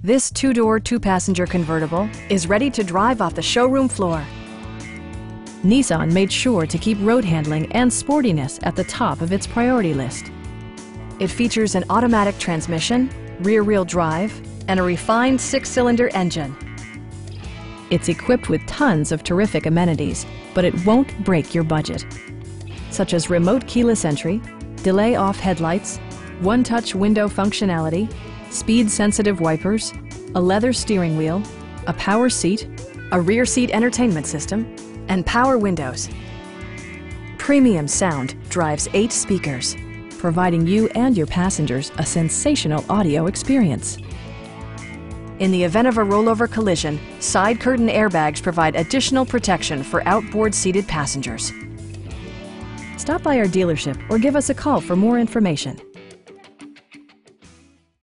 This two-door, two-passenger convertible is ready to drive off the showroom floor. Nissan made sure to keep road handling and sportiness at the top of its priority list. It features an automatic transmission, rear-wheel drive, and a refined six-cylinder engine. It's equipped with tons of terrific amenities, but it won't break your budget, such as remote keyless entry, delay-off headlights, one-touch window functionality, speed-sensitive wipers, a leather steering wheel, a power seat, a rear seat entertainment system, and power windows. Premium sound drives 8 speakers, providing you and your passengers a sensational audio experience. In the event of a rollover collision, side curtain airbags provide additional protection for outboard seated passengers. Stop by our dealership or give us a call for more information.